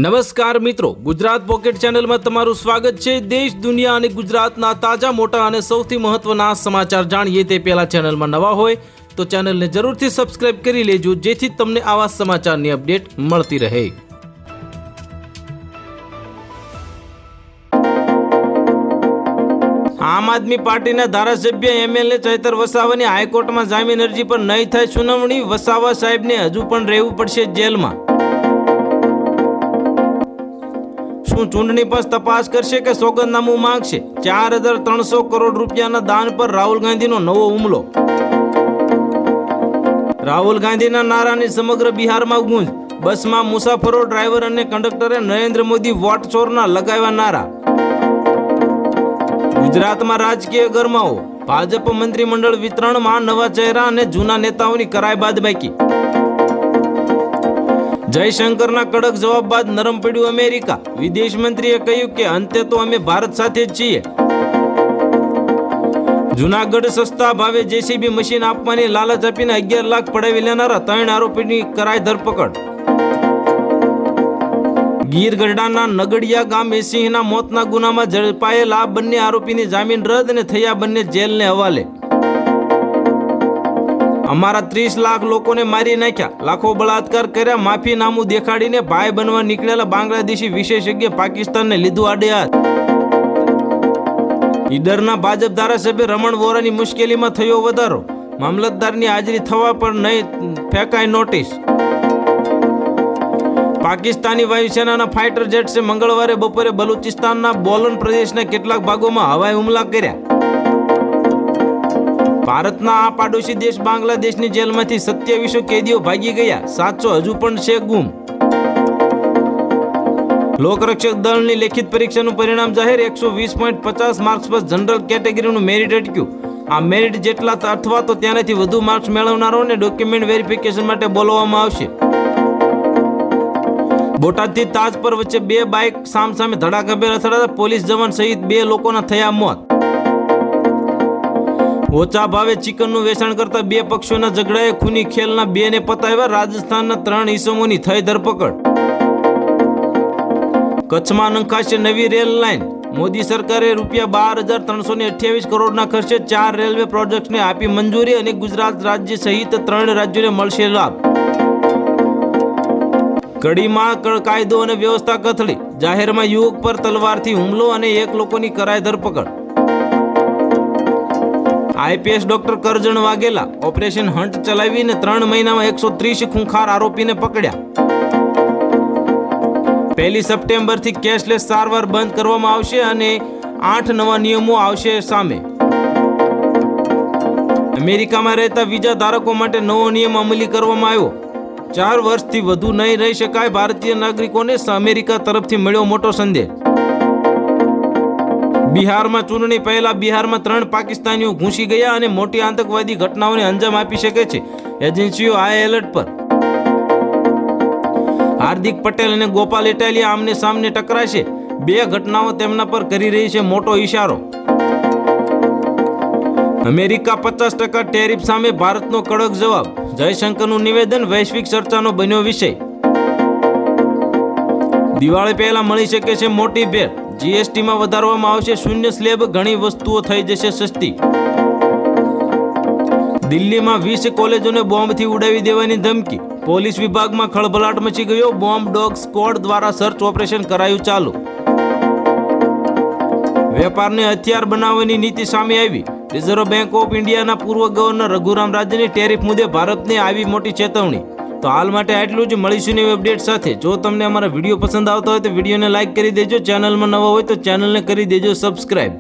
નમસ્કાર મિત્રો, ગુજરાત પોકેટ ચેનલમાં તમારું સ્વાગત છે। દેશ દુનિયા અને ગુજરાતના તાજા મોટા અને સૌથી મહત્વના સમાચાર જાણીએ તે પહેલા ચેનલમાં નવા હોય તો ચેનલને જરૂરથી સબસ્ક્રાઇબ કરી લેજો, જેથી તમને આવા સમાચારની અપડેટ મળતી રહે। આમ આદમી પાર્ટીના ધારાસભ્ય એમએલએ ચૈતર વસાવાની હાઈકોર્ટમાં જામીન અરજી પર નહીં થાય સુનાવણી। વસાવા સાહેબને હજુ પણ રહેવું પડશે જેલમાં। શું ચૂંટણી પંચ તપાસ કરશે કે સોગંદનામું માંગશે? 4300 કરોડ રૂપિયાના દાન પર રાહુલ ગાંધીનો નવો હુમલો। રાહુલ ગાંધીના નારાની સમગ્ર બિહારમાં ગૂંજ। બસમાં મુસાફરો, ડ્રાઈવર અને કંડક્ટરે નરેન્દ્ર મોદી વોટ ચોરના લગાવ્યા નારા। ગુજરાતમાં રાજકીય ગરમાવો। ભાજપ મંત્રીમંડળ વિસ્તરણમાં નવા ચહેરા અને જૂના નેતાઓની કરાય બાદબાકી। જયશંકરના કડક જવાબ બાદ નરમ પડ્યું અમેરિકા। વિદેશ મંત્રીએ કહ્યું કે અંતે તો અમે ભારત સાથે જ છીએ। જૂનાગઢ સસ્તા ભાવે જેસીબી મશીન આપવાની લાલચ આપીને 11 લાખ પડાવી લેનારા 3 આરોપીની કરાય ધરપકડ। ગીર ગઢડાના નગડિયા ગામે સિંહના મોતના ગુનામાં ઝડપાયેલા બંને આરોપીની જામીન રદ અને થયા બંને જેલને હવાલે। અમારા 30 લાખ લોકોને મારી નાખ્યા, લાખો બળાત્કાર કર્યા, માફીનામું દેખાડીને ભાઈ બનવા નીકળેલા બાંગ્લાદેશી વિશેષજ્ઞ પાકિસ્તાનને લીધું આડે હાથ। ઈડરના ભાજપ ધારાસભ્ય રમણ વોરાની મુશ્કેલીમાં થયો વધારો। મામલતદારની હાજરી થવા પર નહીં ફેંકાય નોટિસ। પાકિસ્તાની વાયુસેનાના ફાઇટર જેટ્સે મંગળવારે બપોરે બલુચિસ્તાનના બોલન પ્રદેશના કેટલાક ભાગોમાં હવાઈ હુમલા કર્યા। ભારતના આ પાડોશી દેશ બાંગ્લાદેશની જેલમાંથી 2700 કેદીઓ ભાગી ગયા, 700 હજુ પણ છે ગુમ। લોકરક્ષક દળની લેખિત પરીક્ષાનું પરિણામ જાહેર। 120.50 માર્ક્સ પર જનરલ કેટેગરીનું મેરિટ અટક્યું। આ મેરિટ જેટલા અથવા તો તેનાથી વધુ માર્ક્સ મેળવનારોને ડોક્યુમેન્ટ વેરિફિકેશન માટે બોલાવવામાં આવશે। બોટાદથી તાજપર વચ્ચે 2 બાઇક સામસામે ધડાકાભેર અથડાતા પોલીસ જવાન સહિત 2 લોકોના થયા મોત। ઓછા ભાવે ચિકનનું વેચાણ કરતા 2 પક્ષોના ઝઘડાએ ખૂની ખેલના 2 ને પતાવ્યા। રાજસ્થાનના 3 ઇસમોની થઈ ધરપકડ। કચ્છમાં નંખાશે નવી રેલ લાઇન। મોદી સરકારે ₹12,328 કરોડના ખર્ચે 4 રેલવે પ્રોજેક્ટ્સને આપી મંજૂરી અને ગુજરાત રાજ્ય સહિત 3 રાજ્યોને મળશે લાભ। કડીમાં કાયદો અને વ્યવસ્થા કથળી। જાહેરમાં યુવક પર તલવારથી હુમલો અને 1 લોકોની કરાય ધરપકડ। IPS doctor Karjan Vaghela operation hunt ચલાવીને 3 મહિનામાં 130 ખૂંખાર આરોપીને પકડ્યા। 1 સપ્ટેમ્બરથી કેશલેસ સારવાર બંધ કરવામાં આવશે અને 8 નવા નિયમો આવશે સામે। અમેરિકામાં રહેતા વિઝા ધારકો માટે નવો નિયમ અમલી કરવામાં આવ્યો। 4 વર્ષથી વધુ નહીં રહી શકાય ભારતીય નાગરિકોને અમેરિકા તરફથી મળ્યો મોટો સંદેશ। બિહારમાં ચૂંટણી પહેલા બિહારમાં 3 પાકિસ્તાનીઓ ઘૂસી ગયા અને મોટી આતંકવાદી ઘટનાઓને અંજામ આપી શકે છે। એજન્સીઓ હાઈ એલર્ટ પર। હાર્દિક પટેલ અને ગોપાલ ઇટાલિયા આમને સામને ટકરાશે। 2 ઘટનાઓ તેમના પર કરી રહી છે મોટો ઇશારો। અમેરિકા 50% ટેરિફ સામે ભારતનો કડક જવાબ। જયશંકરનું નિવેદન વૈશ્વિક ચર્ચાનો બન્યો વિષય। દિવાળી પહેલા મળી શકે છે મોટી ભેટ। જીએસટીમાં વધારવામાં આવશે શૂન્ય સ્લેબ, ઘણી વસ્તુઓ થઈ જશે સસ્તી। દિલ્હીમાં 20 કોલેજોને બોમ્બથી ઉડાવી દેવાની ધમકી। પોલીસ વિભાગમાં ખળભળાટ મચી ગયો। બોમ્બ ડોગ સ્ક્વોડ દ્વારા સર્ચ ઓપરેશન કરાયું ચાલુ। વેપારને હથિયાર બનાવવાની નીતિ સામે આવી। રિઝર્વ બેંક ઓફ ઇન્ડિયાના પૂર્વ ગવર્નર રઘુરામ રાજનની ટેરિફ મુદ્દે ભારતને આવી મોટી ચેતવણી। તો હાલ માટે આટલું જ। મળીશું નવી અપડેટ સાથે। જો તમને અમારા વિડીયો પસંદ આવતા હોય તો વિડીયોને લાઇક કરી દેજો। ચેનલમાં નવા હોય તો ચેનલને કરી દેજો સબસ્ક્રાઇબ।